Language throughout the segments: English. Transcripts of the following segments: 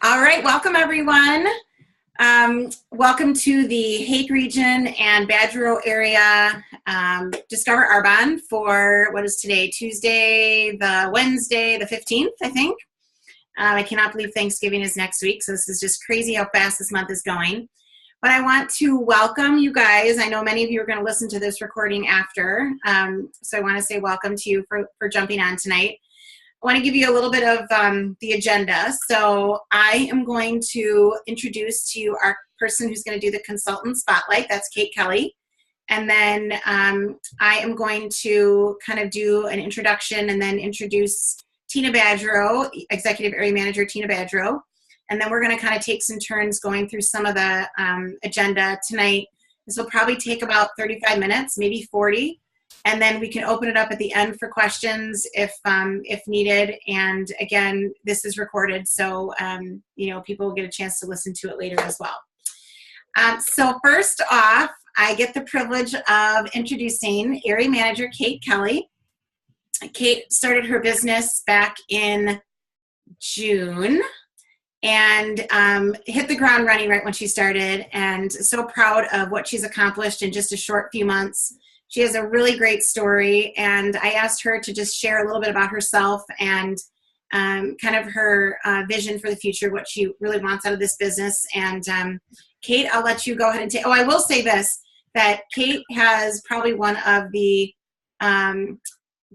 All right, welcome everyone. Welcome to the Hake region and Badger area Discover Arbonne for what is today, Wednesday the 15th, I think. I cannot believe Thanksgiving is next week, so this is just crazy how fast this month is going. But I want to welcome you guys. I know many of you are going to listen to this recording after, so I want to say welcome to you for jumping on tonight. I want to give you a little bit of the agenda. So I am going to introduce to you our person who's going to do the consultant spotlight. That's Kate Kelly. And then I am going to kind of do an introduction and then introduce Tina Badgerow, Executive Area Manager Tina Badgerow. And then we're going to kind of take some turns going through some of the agenda tonight. This will probably take about 35 minutes, maybe 40. And then we can open it up at the end for questions if needed. And again, this is recorded, so people will get a chance to listen to it later as well. So first off, I get the privilege of introducing Area Manager Kate Kelly. Kate started her business back in June and hit the ground running right when she started, and so proud of what she's accomplished in just a short few months. She has a really great story, and I asked her to just share a little bit about herself and kind of her vision for the future, what she really wants out of this business. And Kate, I'll let you go ahead and take. Oh, I will say this, that Kate has probably one of the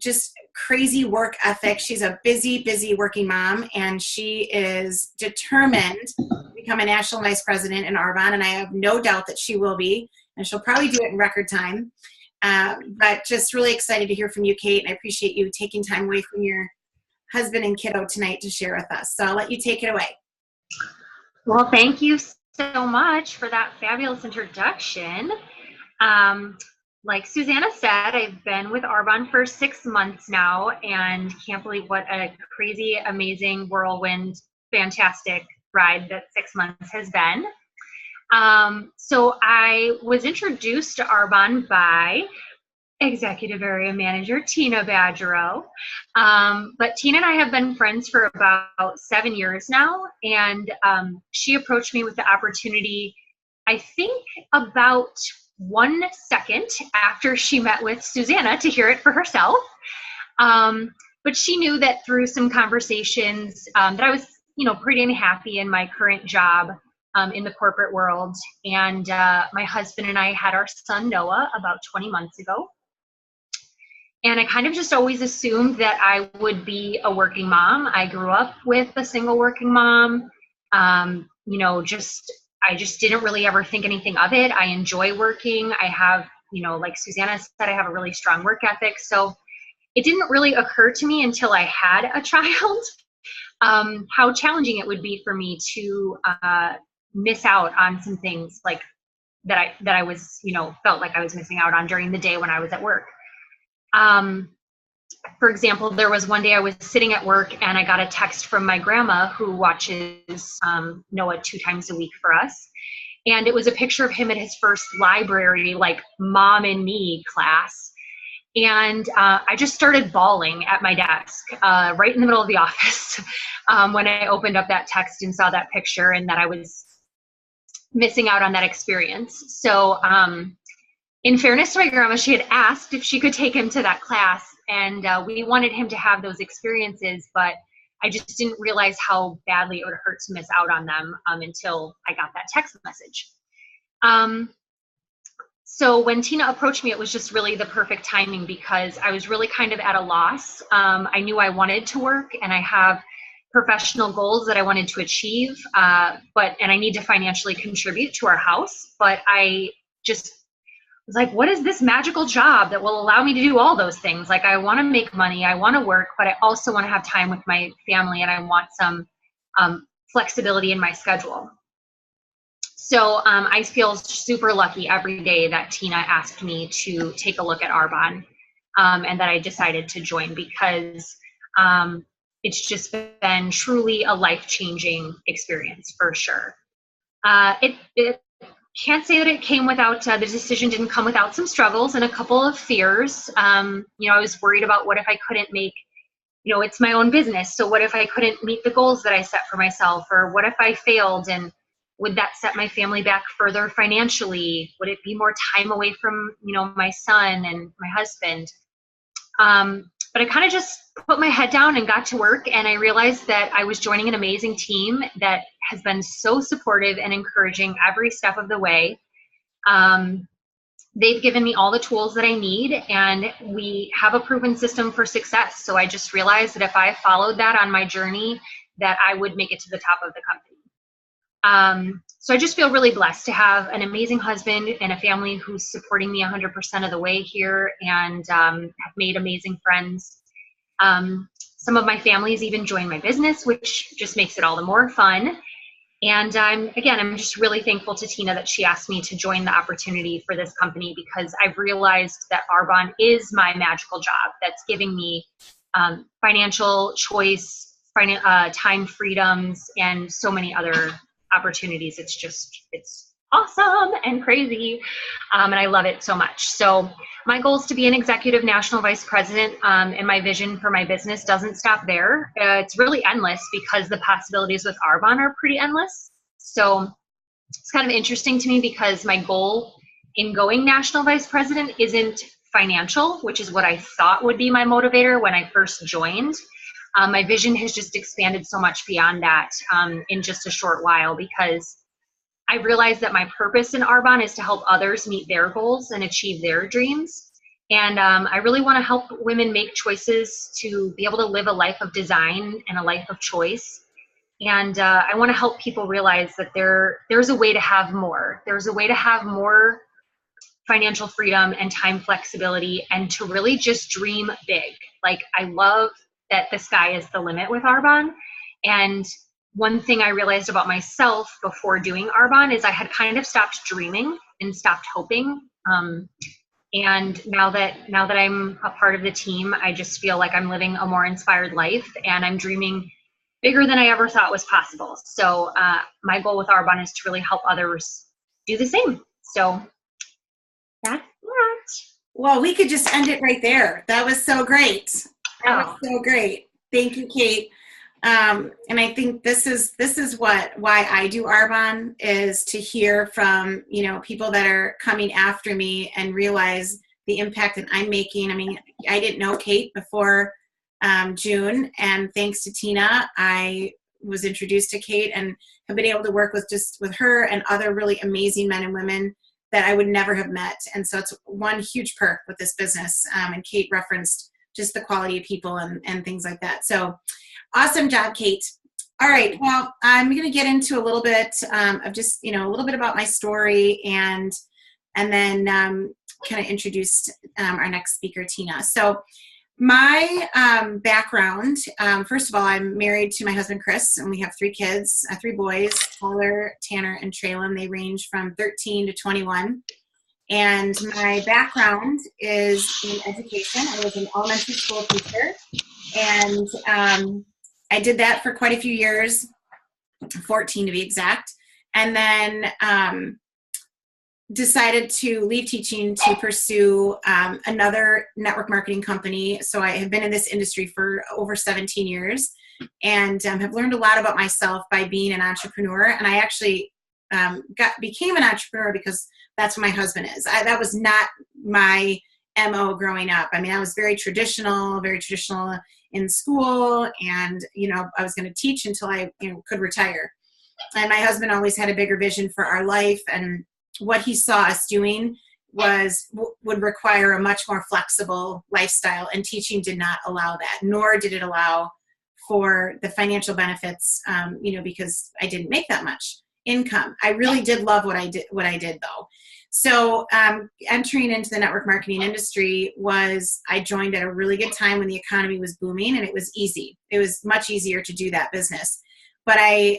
just crazy work ethic. She's a busy, busy working mom, and she is determined to become a national vice president in Arbonne, and I have no doubt that she will be, and she'll probably do it in record time. But just really excited to hear from you, Kate, and I appreciate you taking time away from your husband and kiddo tonight to share with us. So I'll let you take it away. Well, thank you so much for that fabulous introduction. Like Susanna said, I've been with Arbonne for 6 months now, and can't believe what a crazy, amazing, whirlwind, fantastic ride that 6 months has been. So I was introduced to Arbonne by Executive Area Manager Tina Badgerow. But Tina and I have been friends for about 7 years now, and she approached me with the opportunity, I think about 1 second after she met with Susanna to hear it for herself. But she knew that through some conversations that I was, pretty unhappy in my current job in the corporate world. And my husband and I had our son Noah about 20 months ago. And I kind of just always assumed that I would be a working mom. I grew up with a single working mom. I just didn't really ever think anything of it. I enjoy working. I have, like Susanna said, I have a really strong work ethic. So it didn't really occur to me until I had a child how challenging it would be for me to miss out on some things like that I was, felt like I was missing out on during the day when I was at work. For example, there was one day I was sitting at work and I got a text from my grandma, who watches Noah 2 times a week for us. And it was a picture of him at his first library, like mom and me class. And I just started bawling at my desk right in the middle of the office when I opened up that text and saw that picture, and that I was missing out on that experience. So in fairness to my grandma, she had asked if she could take him to that class, and we wanted him to have those experiences, but I just didn't realize how badly it would hurt to miss out on them until I got that text message. So when Tina approached me, it was just really the perfect timing, because I was really kind of at a loss. I knew I wanted to work, and I have professional goals that I wanted to achieve, and I need to financially contribute to our house, but I just was like, what is this magical job that will allow me to do all those things? Like, I want to make money, I want to work, but I also want to have time with my family, and I want some flexibility in my schedule. So I feel super lucky every day that Tina asked me to take a look at Arbonne, and that I decided to join, because it's just been truly a life-changing experience for sure. It can't say that it came without, the decision didn't come without some struggles and a couple of fears. I was worried about what if I couldn't make it's my own business. So what if I couldn't meet the goals that I set for myself? Or what if I failed? And would that set my family back further financially? Would it be more time away from, my son and my husband? But I kind of just put my head down and got to work, and I realized that I was joining an amazing team that has been so supportive and encouraging every step of the way. They've given me all the tools that I need, and we have a proven system for success. So I just realized that if I followed that on my journey, that I would make it to the top of the company. So I just feel really blessed to have an amazing husband and a family who's supporting me 100% of the way here, and have made amazing friends. Some of my families even joined my business, which just makes it all the more fun. And I'm just really thankful to Tina that she asked me to join the opportunity for this company, because I've realized that Arbonne is my magical job that's giving me financial choice, time freedoms, and so many other opportunities. It's awesome and crazy, and I love it so much. So my goal is to be an executive national vice president, and my vision for my business doesn't stop there. It's really endless, because the possibilities with Arbonne are pretty endless. So it's kind of interesting to me, because my goal in going national vice president isn't financial, which is what I thought would be my motivator when I first joined. My vision has just expanded so much beyond that in just a short while, because I realized that my purpose in Arbonne is to help others meet their goals and achieve their dreams. And I really want to help women make choices to be able to live a life of design and a life of choice. And I want to help people realize that there's a way to have more. There's a way to have more financial freedom and time flexibility, and to really just dream big. Like, I love that the sky is the limit with Arbonne. And one thing I realized about myself before doing Arbonne is I had kind of stopped dreaming and stopped hoping. And now that I'm a part of the team, I just feel like I'm living a more inspired life, and I'm dreaming bigger than I ever thought was possible. So my goal with Arbonne is to really help others do the same. So that's that. Well, we could just end it right there. That was so great. That was so great. Thank you, Kate. And I think this is why I do Arbonne, is to hear from, people that are coming after me and realize the impact that I'm making. I mean, I didn't know Kate before June, and thanks to Tina, I was introduced to Kate and have been able to work with her and other really amazing men and women that I would never have met. And so it's one huge perk with this business. And Kate referenced just the quality of people and things like that. So awesome job, Kate. All right. Well, I'm going to get into a little bit of just, a little bit about my story, and then kind of introduce our next speaker, Tina. So my background, first of all, I'm married to my husband, Chris, and we have 3 kids, 3 boys, Tyler, Tanner, and Traylon. They range from 13 to 21. And my background is in education. I was an elementary school teacher, and I did that for quite a few years, 14 to be exact, and then decided to leave teaching to pursue another network marketing company. So I have been in this industry for over 17 years, and have learned a lot about myself by being an entrepreneur. And I actually became an entrepreneur because that's what my husband is. That was not my MO growing up. I mean, I was very traditional in school, and I was going to teach until I could retire. And my husband always had a bigger vision for our life, and what he saw us doing would require a much more flexible lifestyle, and teaching did not allow that, nor did it allow for the financial benefits, because I didn't make that much income. I really did love what I did though. So entering into the network marketing industry I joined at a really good time when the economy was booming, and it was easy. It was much easier to do that business. But I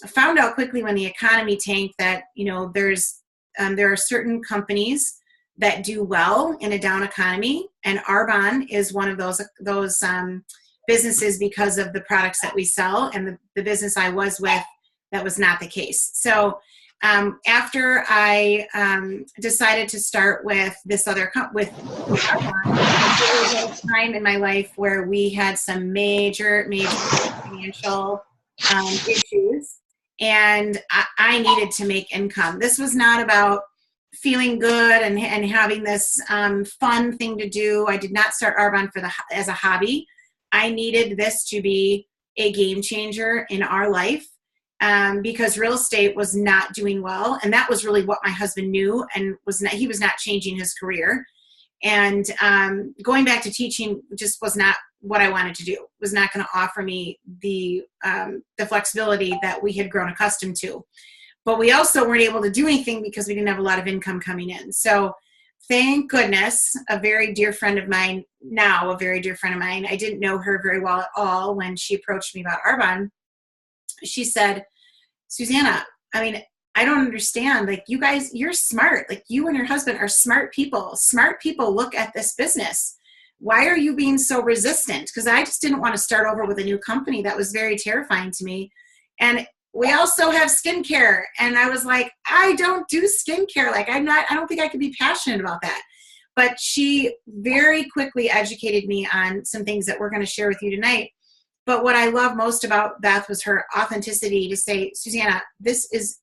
found out quickly when the economy tanked that, there are certain companies that do well in a down economy, and Arbonne is one of those businesses because of the products that we sell, and the business I was with, that was not the case. So after I decided to start with this other with Arbonne, There was a time in my life where we had some major financial issues, and I needed to make income. This was not about feeling good and having this fun thing to do. I did not start Arbonne as a hobby. I needed this to be a game changer in our life, because real estate was not doing well, and that was really what my husband knew, and he was not changing his career. And going back to teaching just was not what I wanted to do. It was not going to offer me the flexibility that we had grown accustomed to. But we also weren't able to do anything because we didn't have a lot of income coming in. So thank goodness, a very dear friend of mine, I didn't know her very well at all when she approached me about Arbonne. She said, Susanna, I mean, I don't understand. Like, you guys, you're smart. Like, you and your husband are smart people. Smart people look at this business. Why are you being so resistant? Because I just didn't want to start over with a new company. That was very terrifying to me. And we also have skincare. And I was like, I don't do skincare. Like, I don't think I could be passionate about that. But she very quickly educated me on some things that we're going to share with you tonight. But what I love most about Beth was her authenticity to say, Susanna, this is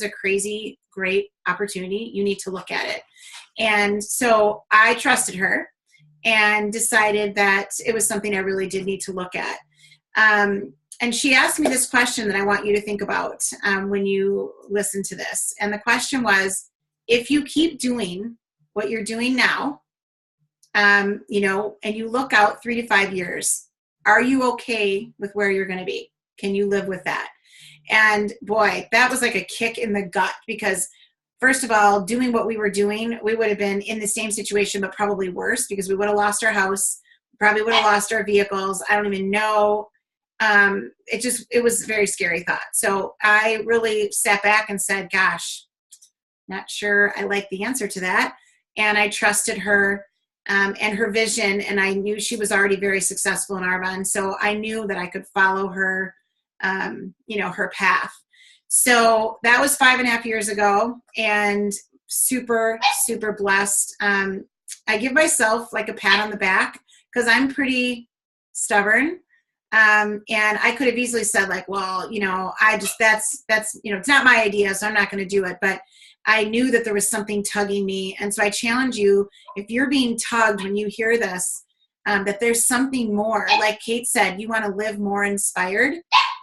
a crazy, great opportunity. You need to look at it. And so I trusted her and decided that it was something I really did need to look at. And she asked me this question that I want you to think about when you listen to this. And the question was, if you keep doing what you're doing now, and you look out 3 to 5 years, are you okay with where you're going to be? Can you live with that? And boy, that was like a kick in the gut, because first of all, doing what we were doing, we would have been in the same situation, but probably worse, because we would have lost our house, probably would have lost our vehicles. I don't even know. It was a very scary thought. So I really sat back and said, gosh, not sure I like the answer to that. And I trusted her and her vision, and I knew she was already very successful in Arbonne. So I knew that I could follow her, her path. So that was 5.5 years ago, and super, super blessed. I give myself like a pat on the back because I'm pretty stubborn. And I could have easily said like, well, that's, it's not my idea, so I'm not going to do it. But I knew that there was something tugging me. And so I challenge you, if you're being tugged when you hear this, that there's something more. Like Kate said, you want to live more inspired,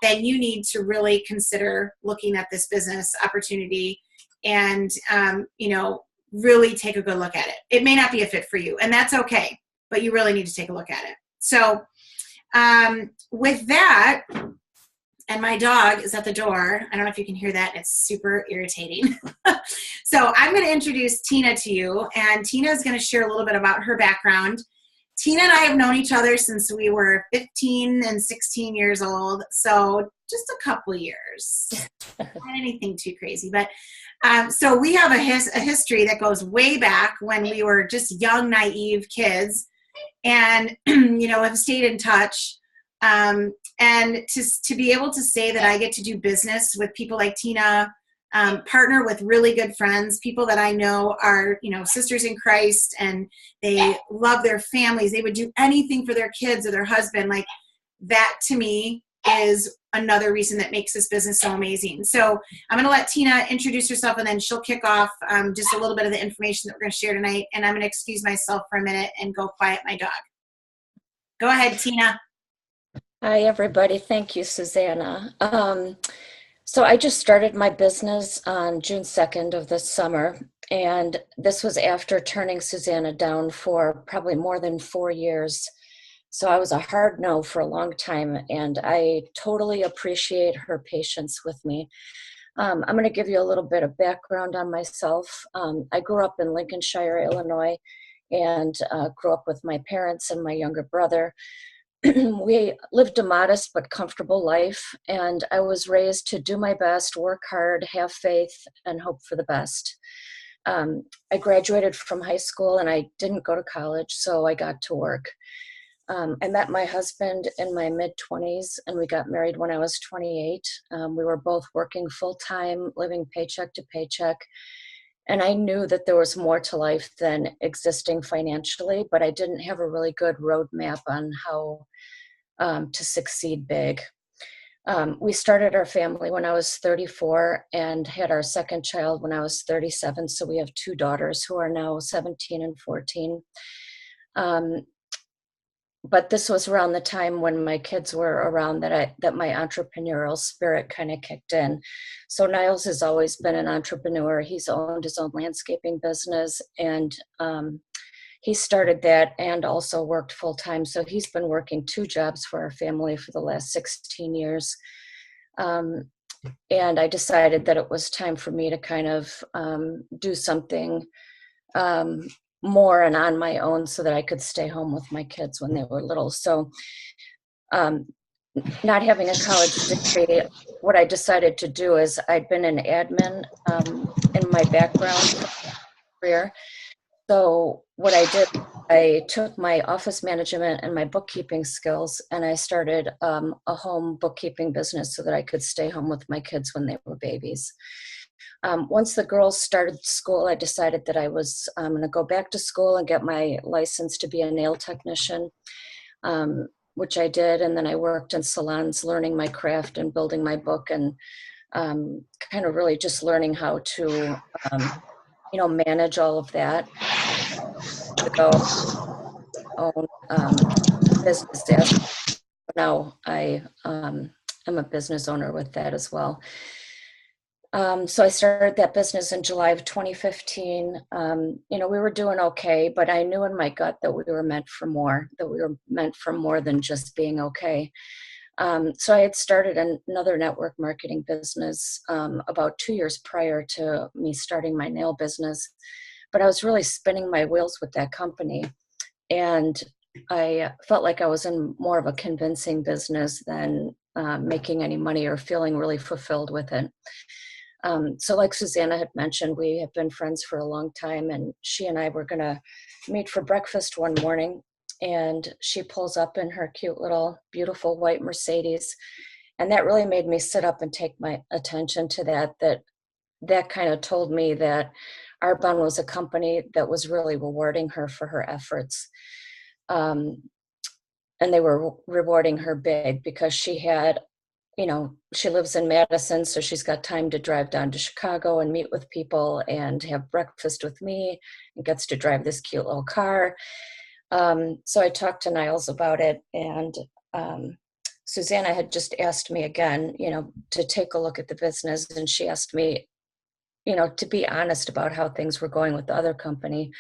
then you need to really consider looking at this business opportunity and, really take a good look at it. It may not be a fit for you, and that's okay, but you really need to take a look at it. So with that, and my dog is at the door. I don't know if you can hear that. It's super irritating. So I'm going to introduce Tina to you, and Tina is going to share a little bit about her background. Tina and I have known each other since we were 15 and 16 years old, so just a couple years. Not anything too crazy, but so we have a history that goes way back when we were just young, naive kids, and have stayed in touch. And to be able to say that I get to do business with people like Tina, partner with really good friends, people that I know are, sisters in Christ, and they love their families. They would do anything for their kids or their husband. Like, that to me is another reason that makes this business so amazing. So I'm going to let Tina introduce herself, and then she'll kick off just a little bit of the information that we're going to share tonight. And I'm going to excuse myself for a minute and go quiet my dog. Go ahead, Tina. Hi, everybody. Thank you, Susanna. So I just started my business on June 2nd of this summer, and this was after turning Susanna down for probably more than 4 years. So I was a hard no for a long time, and I totally appreciate her patience with me. I'm going to give you a little bit of background on myself. I grew up in Lincolnshire, Illinois, and grew up with my parents and my younger brother. We lived a modest but comfortable life, and I was raised to do my best, work hard, have faith, and hope for the best. I graduated from high school, and I didn't go to college, so I got to work. I met my husband in my mid-20s, and we got married when I was 28. We were both working full-time, living paycheck to paycheck. And I knew that there was more to life than existing financially, but I didn't have a really good roadmap on how to succeed big. We started our family when I was 34 and had our second child when I was 37. So we have two daughters who are now 17 and 14. But this was around the time when my kids were around that my entrepreneurial spirit kind of kicked in. So Niles has always been an entrepreneur. He's owned his own landscaping business, and he started that and also worked full time. So he's been working two jobs for our family for the last 16 years. And I decided that it was time for me to kind of do something more and on my own so that I could stay home with my kids when they were little. So not having a college degree, what I decided to do is I'd been an admin in my background career. So what I did, I took my office management and my bookkeeping skills, and I started a home bookkeeping business so that I could stay home with my kids when they were babies. Once the girls started school, I decided that I was going to go back to school and get my license to be a nail technician, which I did. And then I worked in salons, learning my craft and building my book, and kind of really just learning how to, manage all of that. To go own business. Now I am a business owner with that as well. So I started that business in July of 2015. We were doing okay, but I knew in my gut that we were meant for more, than just being okay. So I had started another network marketing business about 2 years prior to me starting my nail business, but I was really spinning my wheels with that company. And I felt like I was in more of a convincing business than making any money or feeling really fulfilled with it. So like Susanna had mentioned, we have been friends for a long time, and she and I were going to meet for breakfast one morning, and she pulls up in her cute little beautiful white Mercedes. And that really made me sit up and take my attention to that kind of told me that Arbonne was a company that was really rewarding her for her efforts. And they were rewarding her big because she had, she lives in Madison, so she's got time to drive down to Chicago and meet with people and have breakfast with me, and gets to drive this cute little car. So I talked to Niles about it, and Susanna had just asked me again, to take a look at the business, and she asked me, to be honest about how things were going with the other company.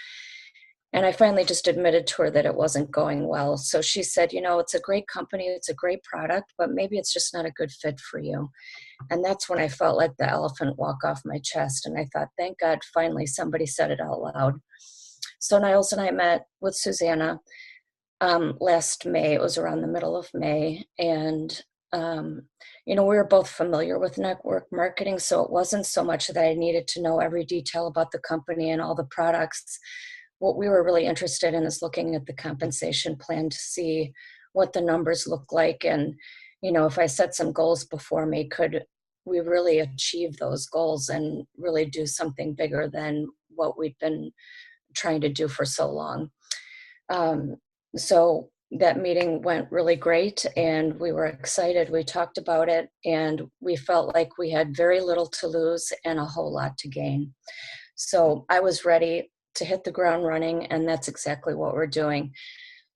And I finally just admitted to her that it wasn't going well. So she said, it's a great company, it's a great product, but maybe it's just not a good fit for you. And that's when I felt like the elephant walk off my chest. And I thought, thank God, finally somebody said it out loud. So Niles and I met with Susanna last May. It was around the middle of May. And, we were both familiar with network marketing. So it wasn't so much that I needed to know every detail about the company and all the products. What we were really interested in is looking at the compensation plan to see what the numbers look like. And, if I set some goals before me, could we really achieve those goals and really do something bigger than what we've been trying to do for so long? So that meeting went really great, and we were excited. We talked about it, and we felt like we had very little to lose and a whole lot to gain. So I was ready to hit the ground running, and that's exactly what we're doing.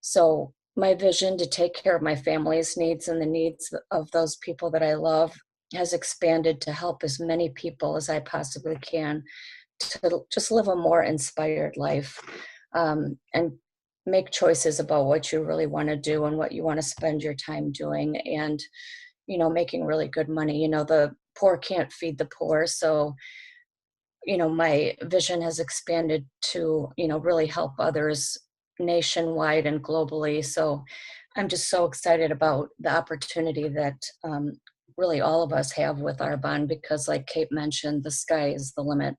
So my vision to take care of my family's needs and the needs of those people that I love has expanded to help as many people as I possibly can to just live a more inspired life, and make choices about what you really want to do and what you want to spend your time doing, and, making really good money. The poor can't feed the poor. So, my vision has expanded to, really help others nationwide and globally. So I'm just so excited about the opportunity that really all of us have with Arbonne, because like Kate mentioned, the sky is the limit.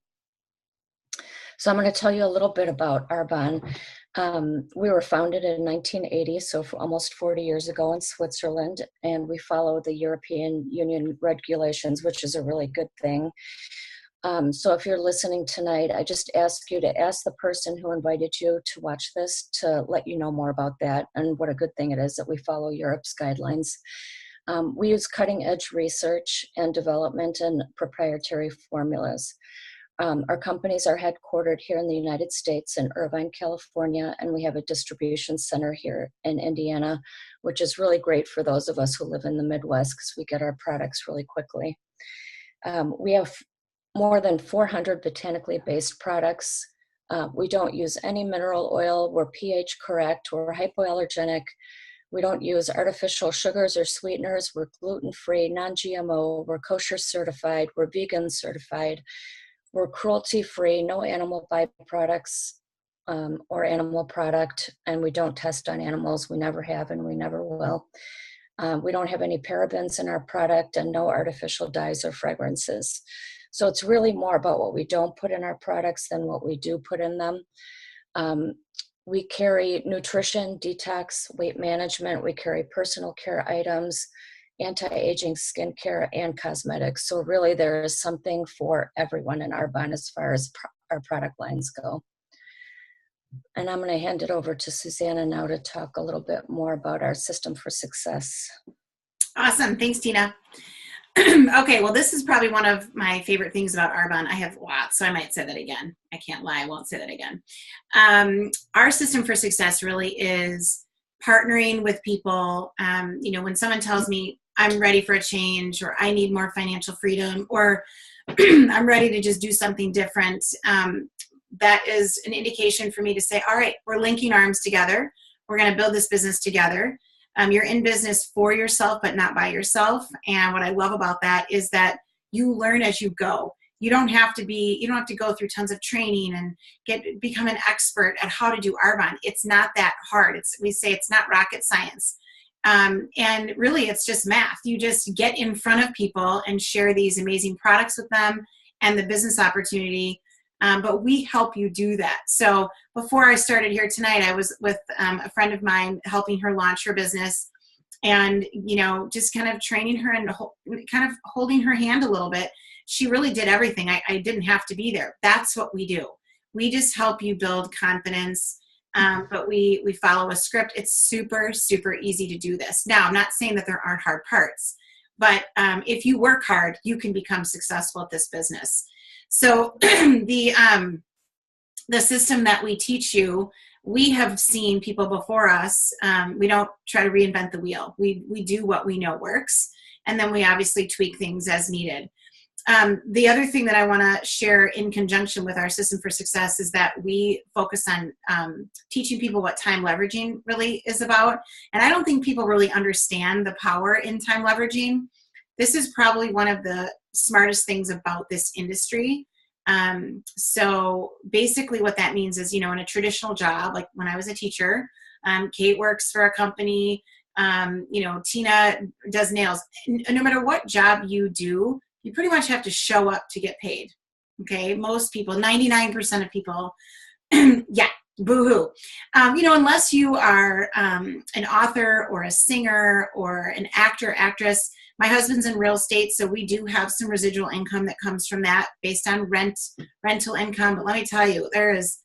So I'm going to tell you a little bit about Arbonne. We were founded in 1980, so for almost 40 years ago in Switzerland, and we follow the European Union regulations, which is a really good thing. So if you're listening tonight, I just ask you to ask the person who invited you to watch this to let you know more about that and what a good thing it is that we follow Europe's guidelines. We use cutting edge research and development and proprietary formulas. Our companies are headquartered here in the United States in Irvine, California, and we have a distribution center here in Indiana, which is really great for those of us who live in the Midwest because we get our products really quickly. We have more than 400 botanically based products. We don't use any mineral oil. We're pH correct. We're hypoallergenic. We don't use artificial sugars or sweeteners. We're gluten-free, non-GMO. We're kosher certified. We're vegan certified. We're cruelty-free, no animal byproducts or animal product, and we don't test on animals. We never have and we never will. We don't have any parabens in our product and no artificial dyes or fragrances. So it's really more about what we don't put in our products than what we do put in them. We carry nutrition, detox, weight management. We carry personal care items, anti-aging skincare, and cosmetics. So really there is something for everyone in Arbonne as far as our product lines go. And I'm going to hand it over to Susanna now to talk a little bit more about our system for success. Awesome. Thanks, Tina. Okay, well, this is probably one of my favorite things about Arbonne. I have lots, so I might say that again. I can't lie. I won't say that again. Our system for success really is partnering with people. When someone tells me I'm ready for a change, or I need more financial freedom, or I'm ready to just do something different, that is an indication for me to say, all right, we're linking arms together. We're going to build this business together. You're in business for yourself, but not by yourself. And what I love about that is that you learn as you go. You don't have to go through tons of training and become an expert at how to do Arbonne. It's not that hard. We say it's not rocket science. And really it's just math. You just get in front of people and share these amazing products with them and the business opportunity. But we help you do that. So before I started here tonight, I was with a friend of mine helping her launch her business, and, just kind of training her and kind of holding her hand a little bit. She really did everything. I didn't have to be there. That's what we do. We just help you build confidence, but we follow a script. It's super, super easy to do this. Now, I'm not saying that there aren't hard parts, but if you work hard, you can become successful at this business. So the system that we teach you, we have seen people before us. We don't try to reinvent the wheel. We do what we know works, and then we obviously tweak things as needed. The other thing that I want to share in conjunction with our system for success is that we focus on teaching people what time leveraging really is about. And I don't think people really understand the power in time leveraging. This is probably one of the smartest things about this industry. So basically what that means is, in a traditional job, like when I was a teacher, Kate works for a company, Tina does nails. No matter what job you do, you pretty much have to show up to get paid. Okay. Most people, 99% of people, yeah, boo-hoo. Unless you are an author or a singer or an actor, actress. My husband's in real estate, so we do have some residual income that comes from that based on rental income. But let me tell you, there is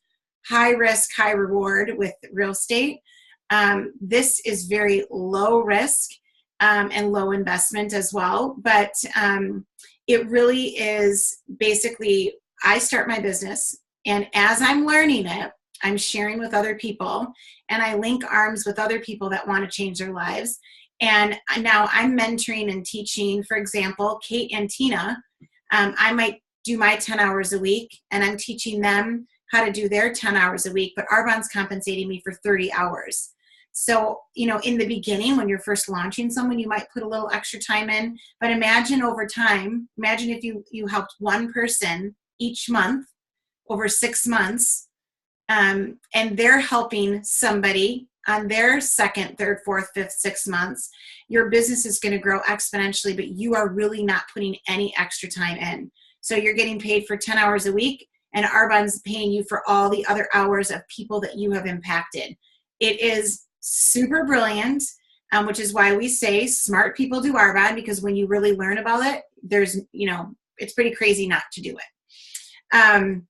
high risk, high reward with real estate. This is very low risk and low investment as well. But it really is basically, I start my business, and as I'm learning it, I'm sharing with other people, and I link arms with other people that want to change their lives. And now I'm mentoring and teaching, for example, Kate and Tina. I might do my 10 hours a week, and I'm teaching them how to do their 10 hours a week, but Arbonne's compensating me for 30 hours. So, in the beginning, when you're first launching someone, you might put a little extra time in, but imagine over time, imagine if you helped one person each month over 6 months, and they're helping somebody on their second, third, fourth, fifth, 6 months. Your business is going to grow exponentially, but you are really not putting any extra time in. So you're getting paid for 10 hours a week, and Arbonne's paying you for all the other hours of people that you have impacted. It is super brilliant, which is why we say smart people do Arbonne, because when you really learn about it, it's pretty crazy not to do it. And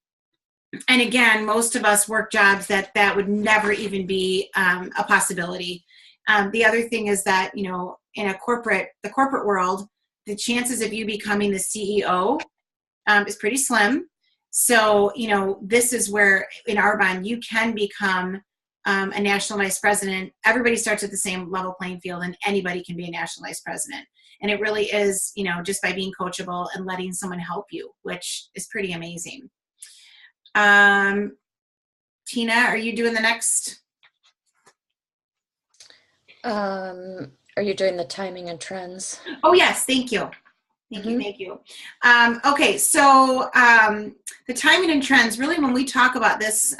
again, most of us work jobs that would never even be a possibility. The other thing is that, you know, in the corporate world, the chances of you becoming the CEO is pretty slim. So, you know, this is where in Arbonne, you can become a national vice president. Everybody starts at the same level playing field, and anybody can be a national vice president. And it really is, you know, just by being coachable and letting someone help you, which is pretty amazing. Tina, are you doing the next? Are you doing the timing and trends? Oh, yes. Thank you. Thank you. Thank you. Okay. So the timing and trends, really, when we talk about this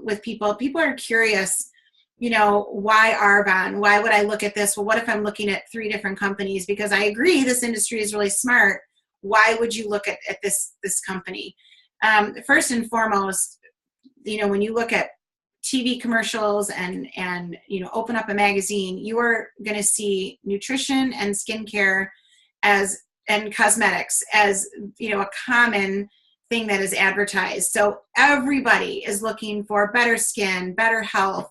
with people are curious, you know, why Arbonne? Why would I look at this? Well, what if I'm looking at 3 different companies? Because I agree this industry is really smart. Why would you look at this company? First and foremost, you know, when you look at TV commercials and you know, open up a magazine, you are going to see nutrition and skincare and cosmetics as, you know, a common thing that is advertised. So everybody is looking for better skin, better health.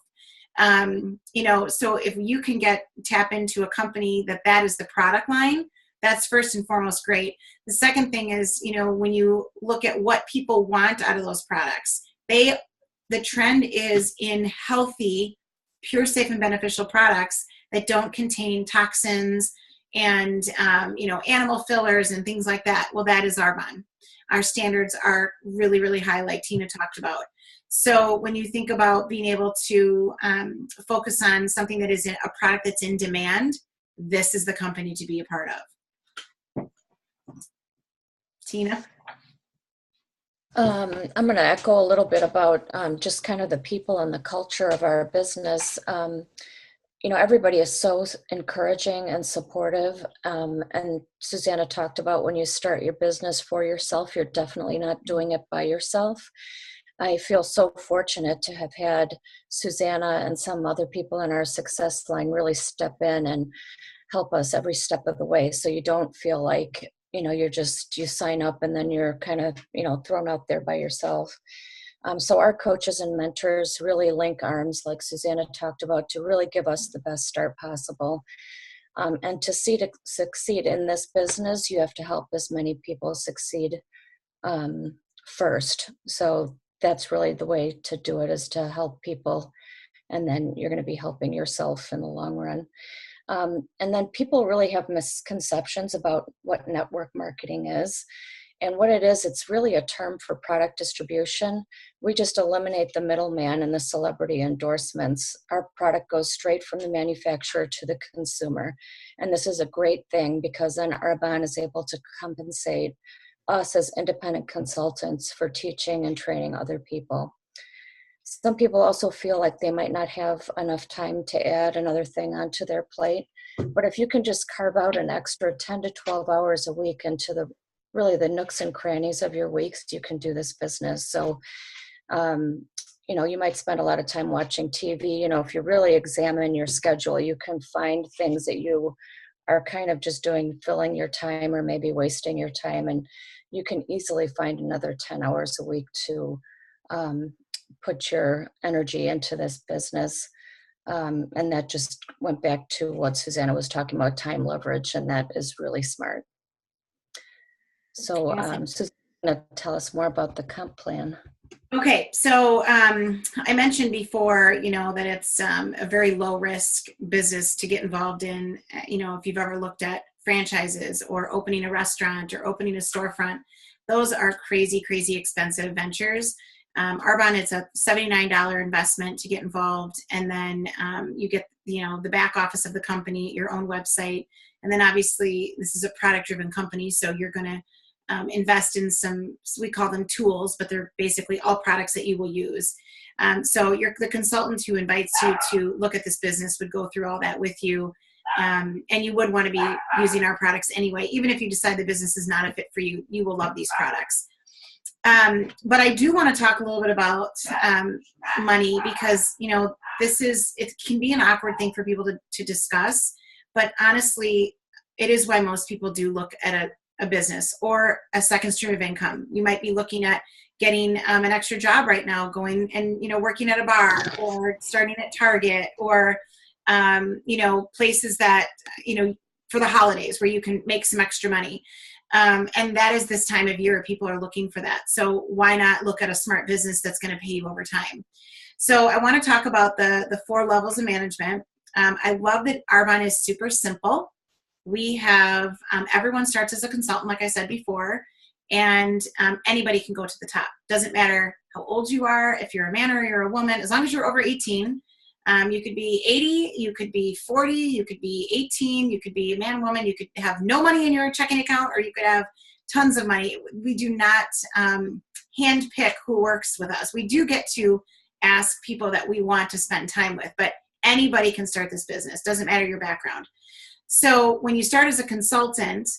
You know, so if you can tap into a company that is the product line, that's first and foremost great. The second thing is, you know, when you look at what people want out of those products, the trend is in healthy, pure, safe, and beneficial products that don't contain toxins and, you know, animal fillers and things like that. Well, that is Arbonne. Our standards are really, really high, like Tina talked about. So when you think about being able to focus on something that is a product that's in demand, this is the company to be a part of. Tina? I'm going to echo a little bit about just kind of the people and the culture of our business. You know, everybody is so encouraging and supportive. And Susanna talked about when you start your business for yourself, you're definitely not doing it by yourself. I feel so fortunate to have had Susanna and some other people in our success line really step in and help us every step of the way. So you don't feel like, you know, you sign up and then you're kind of, you know, thrown out there by yourself. So our coaches and mentors really link arms, like Susanna talked about, to really give us the best start possible. And to succeed in this business, you have to help as many people succeed first. So that's really the way to do it, is to help people, and then you're going to be helping yourself in the long run. And then people really have misconceptions about what network marketing is. And what it is, it's really a term for product distribution. We just eliminate the middleman and the celebrity endorsements. Our product goes straight from the manufacturer to the consumer. And this is a great thing, because then Arbonne is able to compensate us as independent consultants for teaching and training other people. Some people also feel like they might not have enough time to add another thing onto their plate. But if you can just carve out an extra 10 to 12 hours a week into the nooks and crannies of your weeks, you can do this business. So, you know, you might spend a lot of time watching TV. You know, if you really examine your schedule, you can find things that you are kind of just doing, filling your time or maybe wasting your time. And you can easily find another 10 hours a week to put your energy into this business. And that just went back to what Susanna was talking about, time leverage, and that is really smart. So Susanna, tell us more about the comp plan. Okay, so I mentioned before, you know, that it's a very low risk business to get involved in. You know, if you've ever looked at franchises or opening a restaurant or opening a storefront, those are crazy, crazy expensive ventures. Arbonne, it's a $79 investment to get involved, and then you get, you know, the back office of the company, your own website, and then obviously this is a product-driven company, so you're going to invest in some, we call them tools, but they're basically all products that you will use. So the consultant who invites you to look at this business would go through all that with you, and you would want to be using our products anyway. Even if you decide the business is not a fit for you, you will love these products. But I do want to talk a little bit about money, because, you know, it can be an awkward thing for people to discuss, but honestly, it is why most people do look at a business or a second stream of income. You might be looking at getting an extra job right now, going and, working at a bar or starting at Target or, places that, for the holidays where you can make some extra money. And that is this time of year, people are looking for that. So why not look at a smart business that's going to pay you over time? So I want to talk about the 4 levels of management. I love that Arbonne is super simple. We have, everyone starts as a consultant, like I said before, and anybody can go to the top. Doesn't matter how old you are, if you're a man or you're a woman, as long as you're over 18. You could be 80, you could be 40, you could be 18, you could be a man, woman, you could have no money in your checking account, or you could have tons of money. We do not hand pick who works with us. We do get to ask people that we want to spend time with, but anybody can start this business. Doesn't matter your background. So when you start as a consultant,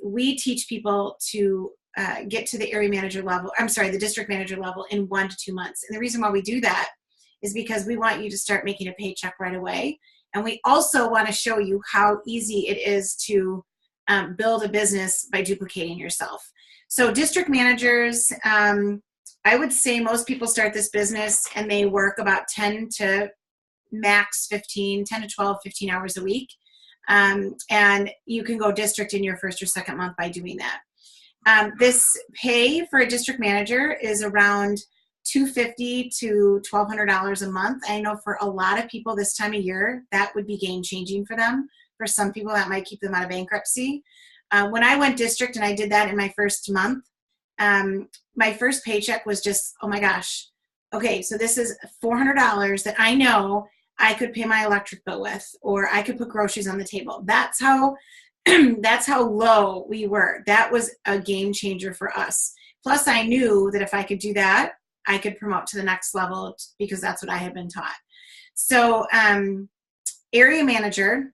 we teach people to get to the area manager level, the district manager level in 1 to 2 months. And the reason why we do that is because we want you to start making a paycheck right away. And we also want to show you how easy it is to build a business by duplicating yourself. So district managers, I would say most people start this business and they work about 10 to 12, 15 hours a week. And you can go district in your first or second month by doing that. This pay for a district manager is around $250 to $1,200 a month. I know for a lot of people this time of year, that would be game changing for them. For some people, that might keep them out of bankruptcy. When I went district and I did that in my first month, my first paycheck was just, oh my gosh, okay, so this is $400 that I know I could pay my electric bill with, or I could put groceries on the table. That's how low we were. That was a game changer for us. Plus, I knew that if I could do that, I could promote to the next level because that's what I had been taught. So area manager,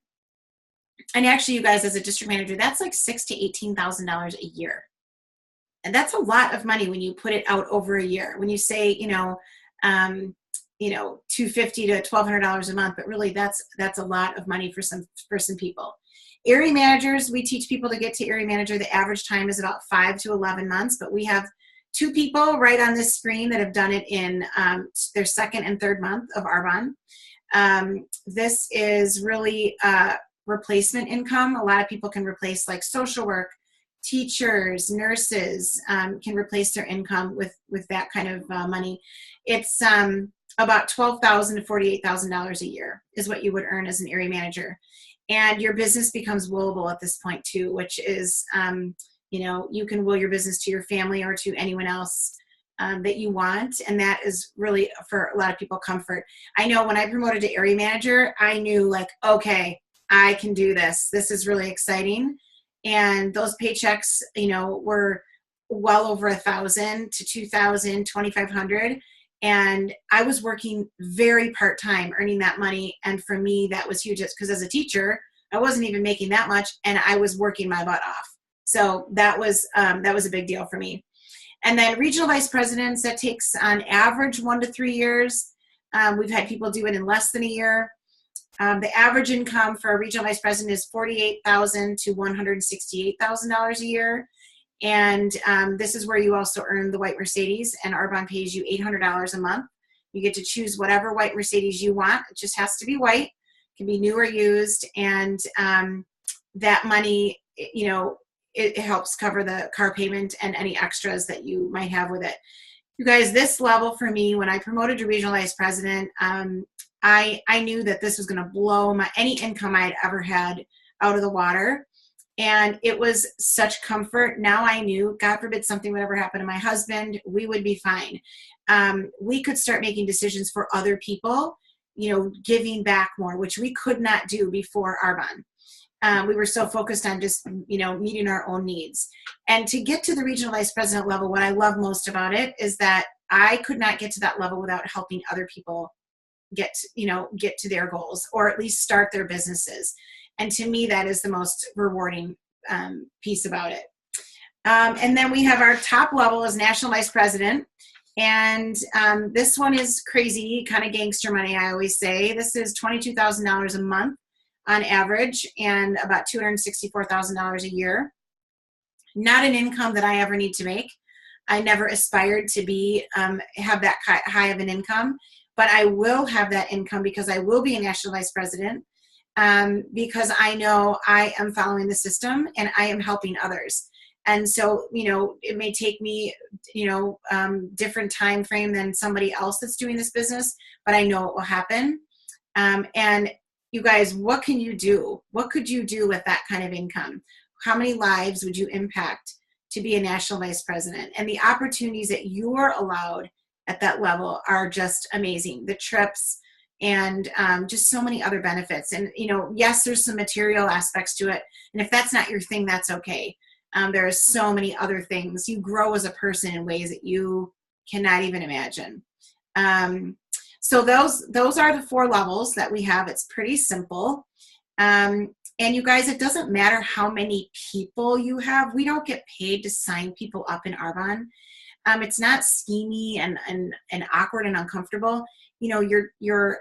and actually you guys as a district manager, that's like $6,000 to $18,000 a year. And that's a lot of money when you put it out over a year. When you say, $250 to $1,200 a month, but really that's a lot of money for some people. Area managers, we teach people to get to area manager. The average time is about 5 to 11 months, but we have 2 people right on this screen that have done it in their second and third month of Arbonne. This is really replacement income. A lot of people can replace, like social work, teachers, nurses can replace their income with that kind of money. It's about $12,000 to $48,000 a year is what you would earn as an area manager. And your business becomes willable at this point too, which is, you can will your business to your family or to anyone else that you want. And that is really, for a lot of people, comfort. I know when I promoted to area manager, I knew like, okay, I can do this. This is really exciting. And those paychecks, were well over $1,000 to $2,000, $2,500. And I was working very part-time, earning that money. And for me, that was huge because as a teacher, I wasn't even making that much and I was working my butt off. So that was a big deal for me. And then regional vice presidents, that takes on average 1 to 3 years. We've had people do it in less than a year. The average income for a regional vice president is $48,000 to $168,000 a year. And this is where you also earn the white Mercedes, and Arbonne pays you $800 a month. You get to choose whatever white Mercedes you want. It just has to be white. It can be new or used. And that money, it helps cover the car payment and any extras that you might have with it. You guys, this level for me, when I promoted to regional vice president, I knew that this was going to blow any income I had ever had out of the water. And it was such comfort. Now I knew, God forbid something would ever happen to my husband, we would be fine. We could start making decisions for other people, giving back more, which we could not do before Arbonne. We were so focused on just, meeting our own needs. And to get to the regional vice president level, what I love most about it is that I could not get to that level without helping other people get to their goals, or at least start their businesses. And to me, that is the most rewarding piece about it. And then we have our top level as national vice president. And this one is crazy, kind of gangster money, I always say. This is $22,000 a month on average, and about $264,000 a year. Not an income that I ever need to make. I never aspired to be, have that high of an income, but I will have that income because I will be a national vice president, because I know I am following the system and I am helping others. And so, it may take me, different time frame than somebody else that's doing this business, but I know it will happen. And you guys, what can you do? What could you do with that kind of income? How many lives would you impact to be a national vice president? And the opportunities that you're allowed at that level are just amazing. The trips and just so many other benefits. And, yes, there's some material aspects to it. And if that's not your thing, that's okay. There are so many other things. You grow as a person in ways that you cannot even imagine. So those are the 4 levels that we have. It's pretty simple. And you guys, it doesn't matter how many people you have. We don't get paid to sign people up in Arbonne. It's not schemy and awkward and uncomfortable. You're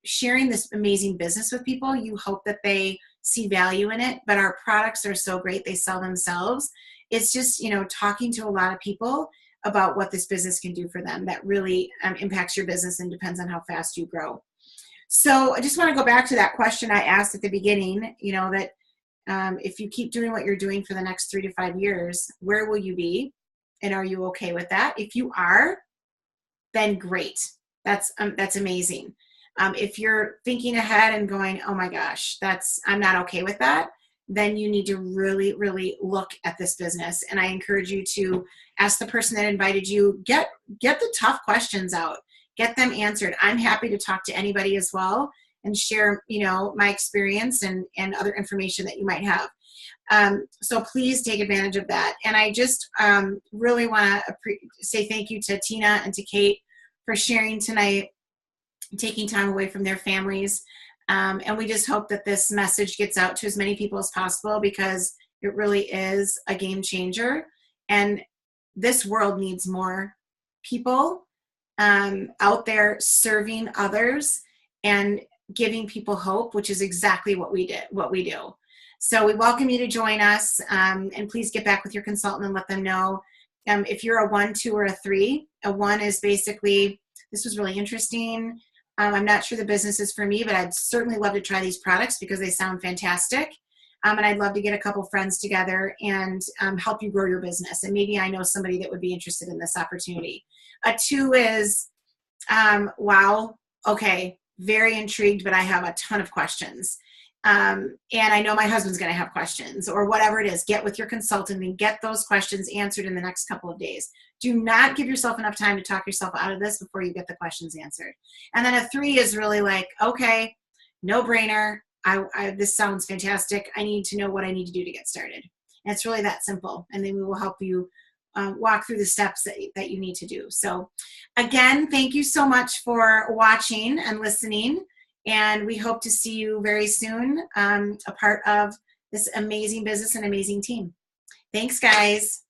sharing this amazing business with people. You hope that they see value in it, but our products are so great, they sell themselves. It's just, talking to a lot of people about what this business can do for them that really impacts your business and depends on how fast you grow. So I just want to go back to that question I asked at the beginning, that if you keep doing what you're doing for the next 3 to 5 years, where will you be? And are you okay with that? If you are, then great. That's amazing. If you're thinking ahead and going, oh my gosh, I'm not okay with that, then you need to really, really look at this business. And I encourage you to ask the person that invited you, get the tough questions out, get them answered. I'm happy to talk to anybody as well and share, my experience and other information that you might have. So please take advantage of that. And I just really want to say thank you to Tina and to Kate for sharing tonight, taking time away from their families. And we just hope that this message gets out to as many people as possible, because it really is a game changer. And this world needs more people out there serving others and giving people hope, which is exactly what we do. So we welcome you to join us, and please get back with your consultant and let them know if you're a 1, 2, or a 3. A 1 is basically, this was really interesting. I'm not sure the business is for me, but I'd certainly love to try these products because they sound fantastic. And I'd love to get a couple friends together and help you grow your business. And maybe I know somebody that would be interested in this opportunity. A 2 is, wow, okay, very intrigued, but I have a ton of questions. And I know my husband's going to have questions, or whatever it is. Get with your consultant and get those questions answered in the next couple of days. Do not give yourself enough time to talk yourself out of this before you get the questions answered. And then a 3 is really like, okay, no brainer. This sounds fantastic. I need to know what I need to do to get started. And it's really that simple. And then we will help you walk through the steps that you need to do. So again, thank you so much for watching and listening. And we hope to see you very soon, a part of this amazing business and amazing team. Thanks, guys.